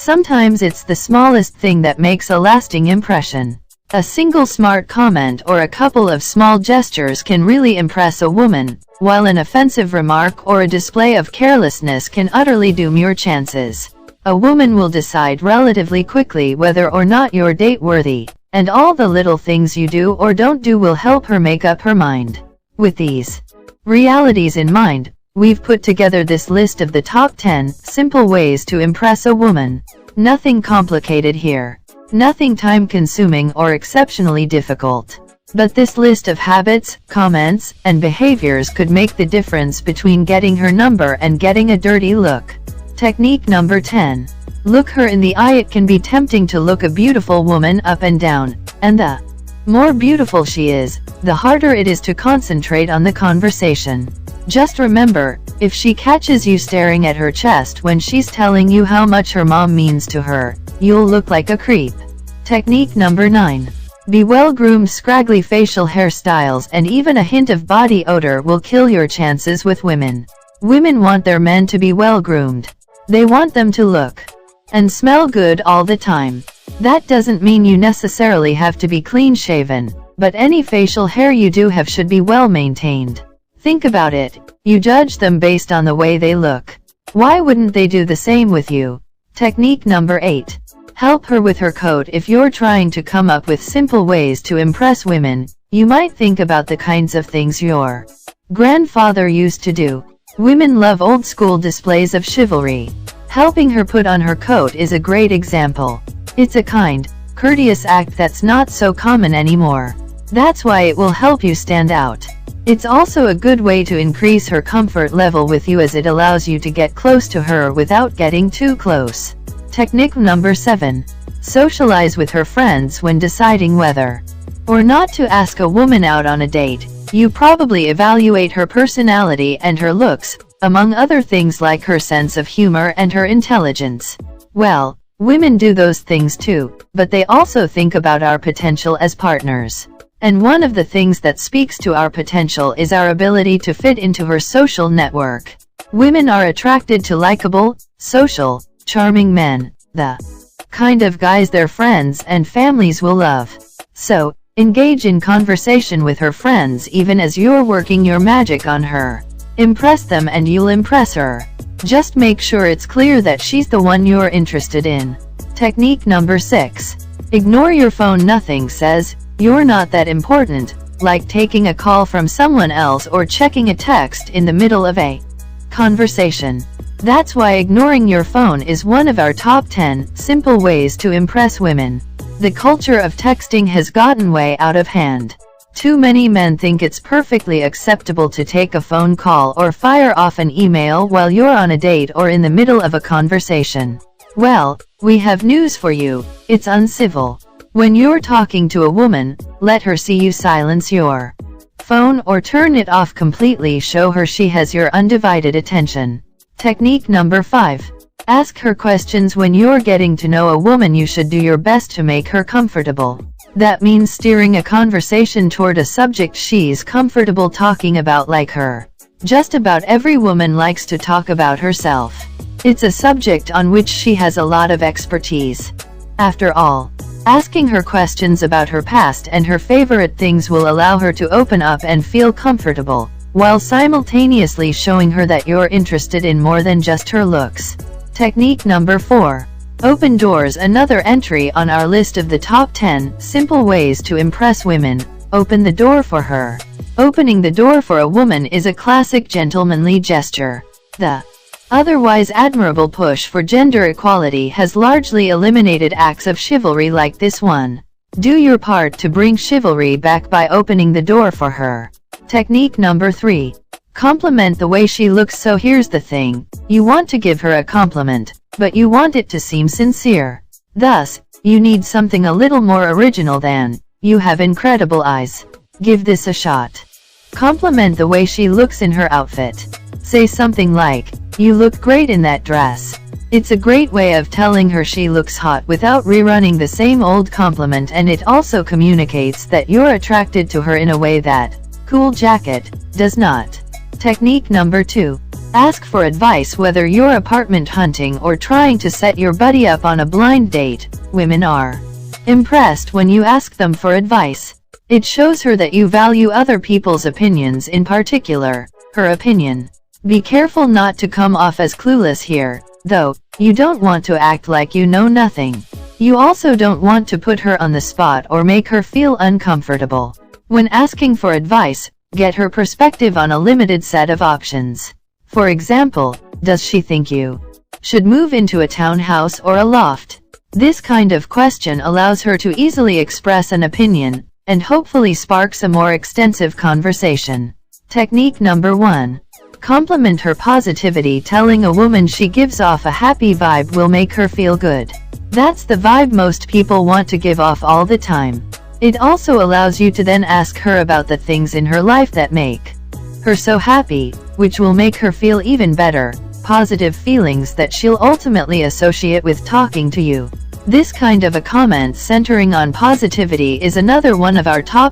sometimes it's the smallest thing that makes a lasting impression. A single smart comment or a couple of small gestures can really impress a woman, while an offensive remark or a display of carelessness can utterly doom your chances. A woman will decide relatively quickly whether or not you're date-worthy, and all the little things you do or don't do will help her make up her mind. With these realities in mind, we've put together this list of the top 10 simple ways to impress a woman. Nothing complicated here. Nothing time-consuming or exceptionally difficult. But this list of habits, comments, and behaviors could make the difference between getting her number and getting a dirty look. Technique number 10. Look her in the eye. It can be tempting to look a beautiful woman up and down, and the more beautiful she is, the harder it is to concentrate on the conversation. Just remember, if she catches you staring at her chest when she's telling you how much her mom means to her, you'll look like a creep. Technique number 9. Be well-groomed. Scraggly facial hairstyles and even a hint of body odor will kill your chances with women. Women want their men to be well-groomed. They want them to look and smell good all the time. That doesn't mean you necessarily have to be clean-shaven, but any facial hair you do have should be well-maintained. Think about it. You judge them based on the way they look. Why wouldn't they do the same with you? Technique number 8. Help her with her coat. If you're trying to come up with simple ways to impress women, you might think about the kinds of things your grandfather used to do. Women love old-school displays of chivalry. Helping her put on her coat is a great example. It's a kind, courteous act that's not so common anymore. That's why it will help you stand out. It's also a good way to increase her comfort level with you, as it allows you to get close to her without getting too close. Technique number 7. Socialize with her friends. When deciding whether or not to ask a woman out on a date, you probably evaluate her personality and her looks, among other things like her sense of humor and her intelligence. Well, women do those things too, but they also think about our potential as partners. And one of the things that speaks to our potential is our ability to fit into her social network. Women are attracted to likable, social, charming men, the kind of guys their friends and families will love. So, engage in conversation with her friends even as you're working your magic on her. Impress them and you'll impress her. Just make sure it's clear that she's the one you're interested in. Technique number 6. Ignore your phone. Nothing says you're not that important like taking a call from someone else or checking a text in the middle of a conversation. That's why ignoring your phone is one of our top 10 simple ways to impress women. The culture of texting has gotten way out of hand. Too many men think it's perfectly acceptable to take a phone call or fire off an email while you're on a date or in the middle of a conversation. Well, we have news for you. It's uncivil. When you're talking to a woman, let her see you silence your phone or turn it off completely. Show her she has your undivided attention. Technique number 5. Ask her questions. When you're getting to know a woman, you should do your best to make her comfortable. That means steering a conversation toward a subject she's comfortable talking about. Like her. Just about every woman likes to talk about herself. It's a subject on which she has a lot of expertise. After all, asking her questions about her past and her favorite things will allow her to open up and feel comfortable, while simultaneously showing her that you're interested in more than just her looks. Technique number 4. Open doors. Another entry on our list of the top 10 simple ways to impress women. Open the door for her. Opening the door for a woman is a classic gentlemanly gesture. The otherwise admirable push for gender equality has largely eliminated acts of chivalry like this one. Do your part to bring chivalry back by opening the door for her. Technique number 3. Compliment the way she looks. So here's the thing. You want to give her a compliment, but you want it to seem sincere. Thus, you need something a little more original than, "You have incredible eyes." Give this a shot. Compliment the way she looks in her outfit. Say something like, "You look great in that dress." It's a great way of telling her she looks hot without rerunning the same old compliment, and it also communicates that you're attracted to her in a way that cool jacket does not. Technique number 2. Ask for advice whether you're apartment hunting or trying to set your buddy up on a blind date. Women are impressed when you ask them for advice. It shows her that you value other people's opinions, in particular, her opinion. Be careful not to come off as clueless here, though. You don't want to act like you know nothing. You also don't want to put her on the spot or make her feel uncomfortable. When asking for advice, get her perspective on a limited set of options. For example, does she think you should move into a townhouse or a loft? This kind of question allows her to easily express an opinion, and hopefully sparks a more extensive conversation. Technique number 1. Compliment her positivity. Telling a woman she gives off a happy vibe will make her feel good. That's the vibe most people want to give off all the time. It also allows you to then ask her about the things in her life that make her so happy, which will make her feel even better, positive feelings that she'll ultimately associate with talking to you. This kind of a comment centering on positivity is another one of our top